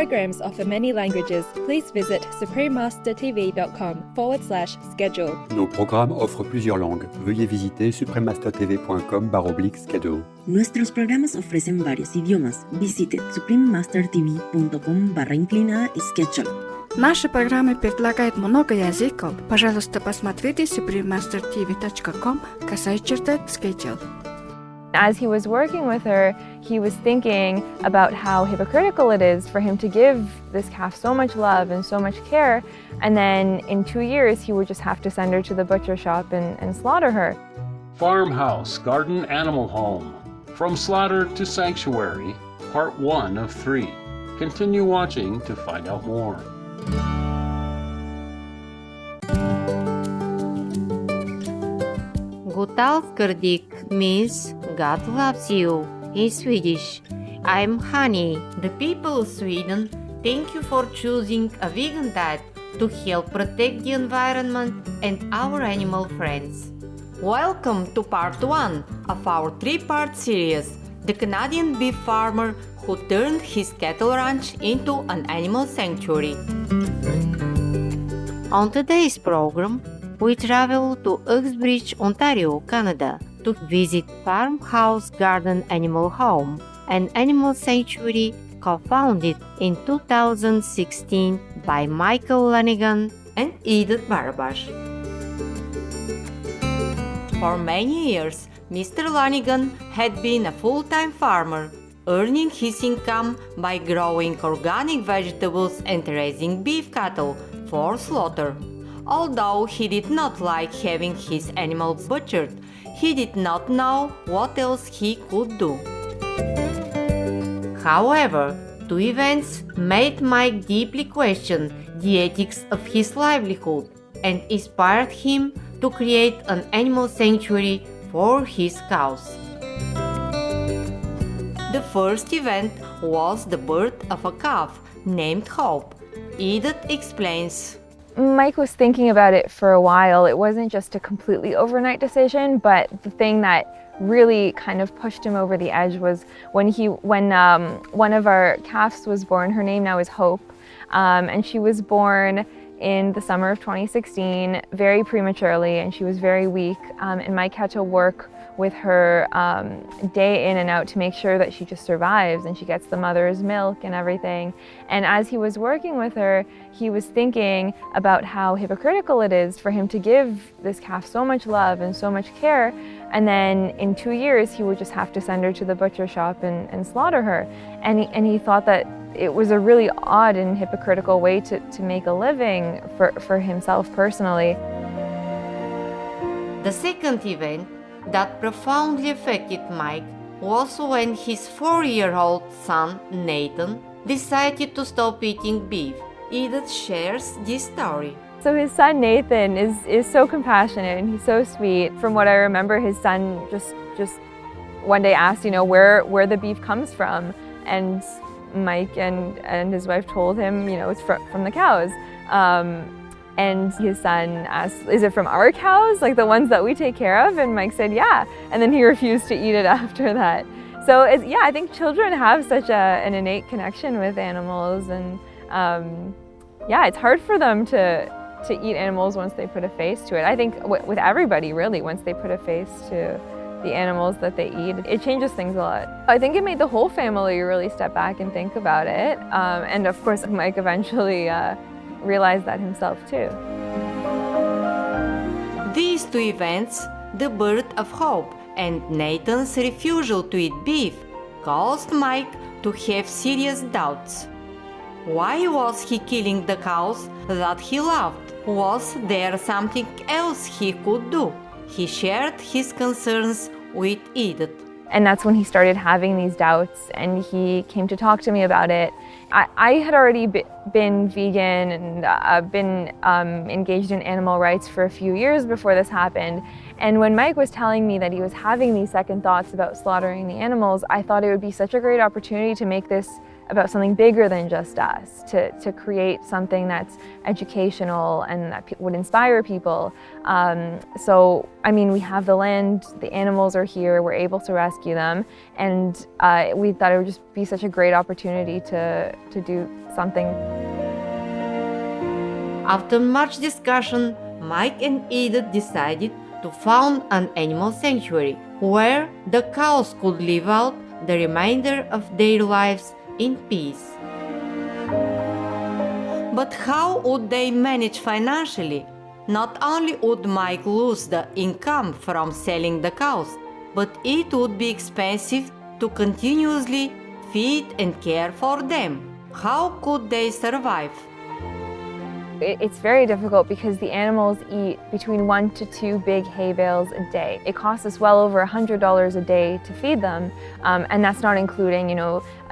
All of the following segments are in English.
programs offer many languages. Please visit suprememastertv.com/schedule. Nos programmes offrent plusieurs langues. Veuillez visiter suprememastertv.com/schedule. Nuestros programas ofrecen varios idiomas. Visite suprememastertv.com/schedule. Наши программы предлагают много языков. Пожалуйста, посмотрите suprememastertv.com/schedule. As he was working with her, he was thinking about how hypocritical it is for him to give this calf so much love and so much care, and then in 2 years he would just have to send her to the butcher shop and slaughter her. Farmhouse Garden Animal Home. From Slaughter to Sanctuary, Part 1 of 3. Continue watching to find out more. Godalskardik means God loves you in Swedish. I'm Honey. The people of Sweden, thank you for choosing a vegan diet to help protect the environment and our animal friends. Welcome to part 1 of our 3-part series, The Canadian Beef Farmer Who Turned His Cattle Ranch into an Animal Sanctuary. On today's program, we travel to Uxbridge, Ontario, Canada, to visit Farmhouse Garden Animal Home, an animal sanctuary co-founded in 2016 by Michael Lanigan and Edith Barabash. For many years, Mr. Lanigan had been a full-time farmer, earning his income by growing organic vegetables and raising beef cattle for slaughter. Although he did not like having his animals butchered, he did not know what else he could do. However, 2 events made Mike deeply question the ethics of his livelihood and inspired him to create an animal sanctuary for his cows. The first event was the birth of a calf named Hope. Edith explains. Mike was thinking about it for a while. It wasn't just a completely overnight decision, but the thing that really kind of pushed him over the edge was when one of our calves was born. Her name now is Hope, and she was born in the summer of 2016, very prematurely, and she was very weak, and Mike had to work with her day in and out to make sure that she just survives and she gets the mother's milk and everything. And as he was working with her, he was thinking about how hypocritical it is for him to give this calf so much love and so much care, and then in 2 years he would just have to send her to the butcher shop and slaughter her. And he thought that it was a really odd and hypocritical way to make a living for himself personally. The second event that profoundly affected Mike was when his 4-year-old son, Nathan, decided to stop eating beef. Edith shares this story. So his son Nathan is so compassionate and he's so sweet. From what I remember, his son just one day asked, where the beef comes from, and Mike and his wife told him, it's from the cows. And his son asked, is it from our cows, like the ones that we take care of? And Mike said, yeah. And then he refused to eat it after that. So I think children have such an innate connection with animals, and it's hard for them to eat animals once they put a face to it. I think with everybody, really, once they put a face to the animals that they eat, it changes things a lot. I think it made the whole family really step back and think about it. And of course, Mike eventually realized that himself too. These 2 events, the birth of Hope and Nathan's refusal to eat beef, caused Mike to have serious doubts. Why was he killing the cows that he loved? Was there something else he could do? He shared his concerns with Edith. And that's when he started having these doubts, and he came to talk to me about it. I had already been vegan and been engaged in animal rights for a few years before this happened. And when Mike was telling me that he was having these second thoughts about slaughtering the animals, I thought it would be such a great opportunity to make this about something bigger than just us, to create something that's educational and that would inspire people. So, I mean, we have the land, the animals are here, we're able to rescue them, and we thought it would just be such a great opportunity to do something. After much discussion, Mike and Edith decided to found an animal sanctuary where the cows could live out the remainder of their lives in peace. But how would they manage financially? Not only would Mike lose the income from selling the cows, but it would be expensive to continuously feed and care for them. How could they survive? It's very difficult because the animals eat between 1 to 2 big hay bales a day. It costs us well over $100 a day to feed them, and that's not including,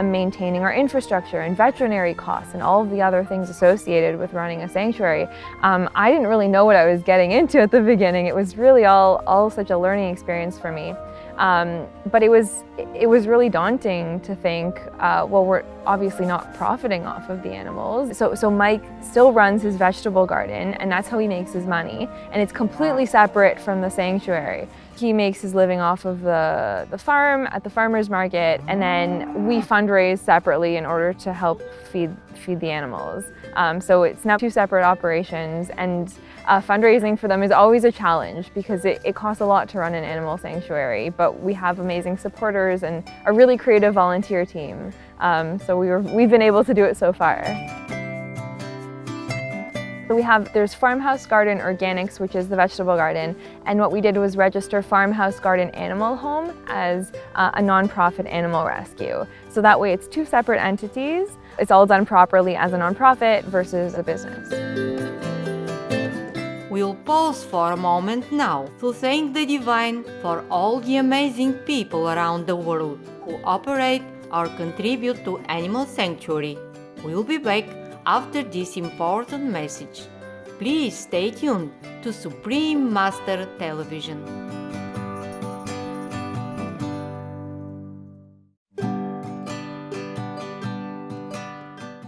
maintaining our infrastructure and veterinary costs and all of the other things associated with running a sanctuary. I didn't really know what I was getting into at the beginning. It was really all such a learning experience for me. But it was really daunting to think, well, we're obviously not profiting off of the animals. So Mike still runs his vegetable garden, and that's how he makes his money. And it's completely separate from the sanctuary. He makes his living off of the farm at the farmer's market, and then we fundraise separately in order to help feed the animals. So it's now 2 separate operations, and fundraising for them is always a challenge because it costs a lot to run an animal sanctuary, but we have amazing supporters and a really creative volunteer team. So we've been able to do it so far. So there's Farmhouse Garden Organics, which is the vegetable garden, and what we did was register Farmhouse Garden Animal Home as a nonprofit animal rescue. So that way it's 2 separate entities. It's all done properly as a nonprofit versus a business. We'll pause for a moment now to thank the Divine for all the amazing people around the world who operate or contribute to Animal Sanctuary. We'll be back after this important message. Please stay tuned to Supreme Master Television.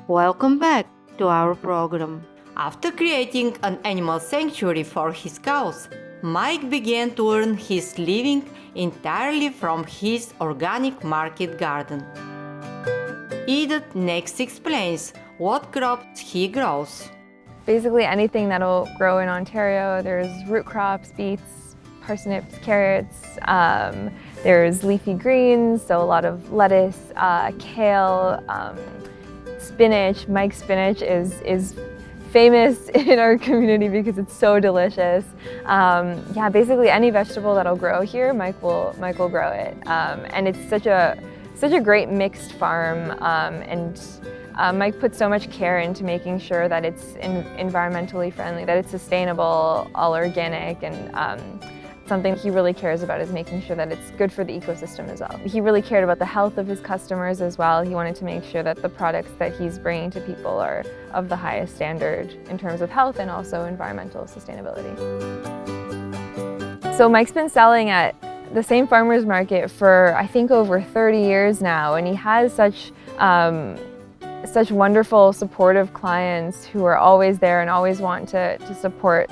Welcome back to our program. After creating an animal sanctuary for his cows, Mike began to earn his living entirely from his organic market garden. Edith next explains what crops he grows. Basically anything that'll grow in Ontario. There's root crops, beets, parsnips, carrots. There's leafy greens, so a lot of lettuce, kale, spinach. Mike's spinach is famous in our community because it's so delicious. Yeah, basically any vegetable that'll grow here, Mike will grow it. And it's such a great mixed farm, and Mike puts so much care into making sure that it's environmentally friendly, that it's sustainable, all organic, and something he really cares about is making sure that it's good for the ecosystem as well. He really cared about the health of his customers as well. He wanted to make sure that the products that he's bringing to people are of the highest standard in terms of health and also environmental sustainability. So Mike's been selling at the same farmer's market for I think over 30 years now, and he has such wonderful supportive clients who are always there and always want to support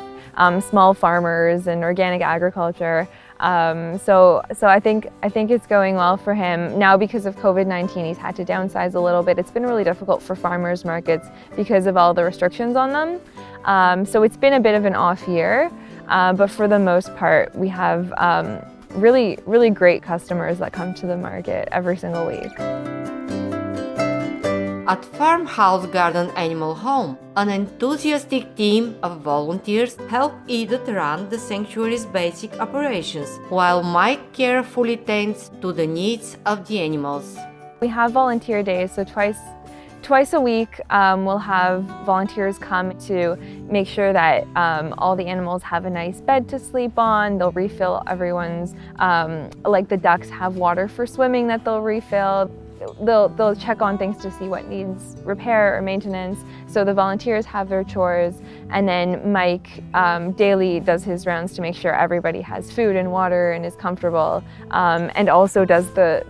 small farmers and organic agriculture. So I think it's going well for him. Now because of COVID-19, he's had to downsize a little bit. It's been really difficult for farmers markets because of all the restrictions on them. So it's been a bit of an off year, but for the most part, we have really great customers that come to the market every single week. At Farmhouse Garden Animal Home, an enthusiastic team of volunteers help Edith run the sanctuary's basic operations, while Mike carefully tends to the needs of the animals. We have volunteer days, so twice a week we'll have volunteers come to make sure that all the animals have a nice bed to sleep on. They'll refill everyone's, like the ducks have water for swimming that they'll refill. they'll check on things to see what needs repair or maintenance. So the volunteers have their chores, and then Mike daily does his rounds to make sure everybody has food and water and is comfortable, and also does the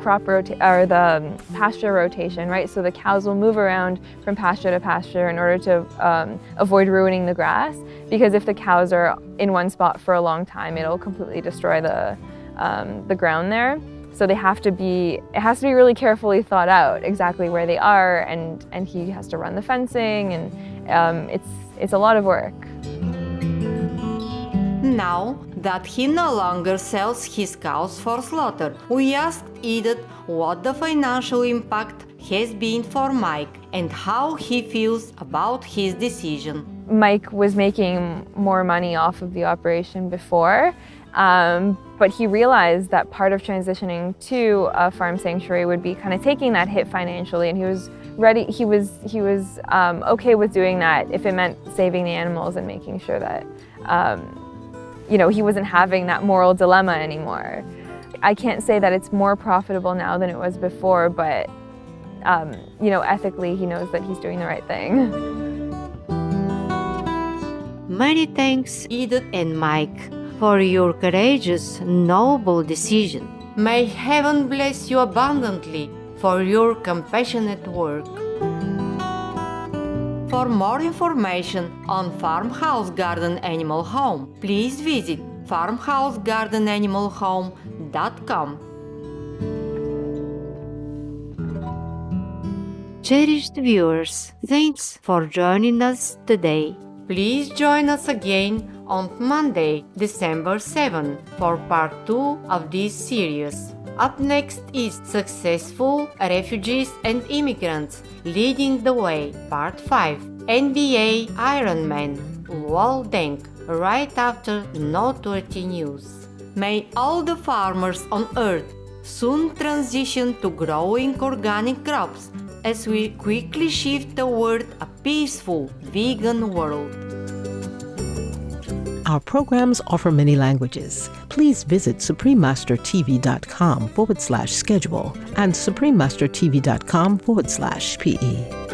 crop or the pasture rotation, right? So the cows will move around from pasture to pasture in order to avoid ruining the grass, because if the cows are in one spot for a long time, it'll completely destroy the ground there. So it has to be really carefully thought out exactly where they are, and he has to run the fencing, and it's a lot of work. Now that he no longer sells his cows for slaughter, we asked Edith what the financial impact has been for Mike and how he feels about his decision. Mike was making more money off of the operation before, but he realized that part of transitioning to a farm sanctuary would be kind of taking that hit financially, and he was ready. He was okay with doing that if it meant saving the animals and making sure that he wasn't having that moral dilemma anymore. I can't say that it's more profitable now than it was before, but ethically he knows that he's doing the right thing. Many thanks, Edith and Mike, for your courageous, noble decision. May heaven bless you abundantly for your compassionate work. For more information on Farmhouse Garden Animal Home, please visit farmhousegardenanimalhome.com. Cherished viewers, thanks for joining us today. Please join us again on Monday, December 7 for part 2 of this series. Up next is Successful Refugees and Immigrants Leading the Way, Part 5, NBA Ironman, Waldenk, right after noteworthy news. May all the farmers on Earth soon transition to growing organic crops as we quickly shift toward a peaceful vegan world. Our programs offer many languages. Please visit suprememastertv.com/schedule and suprememastertv.com/PE.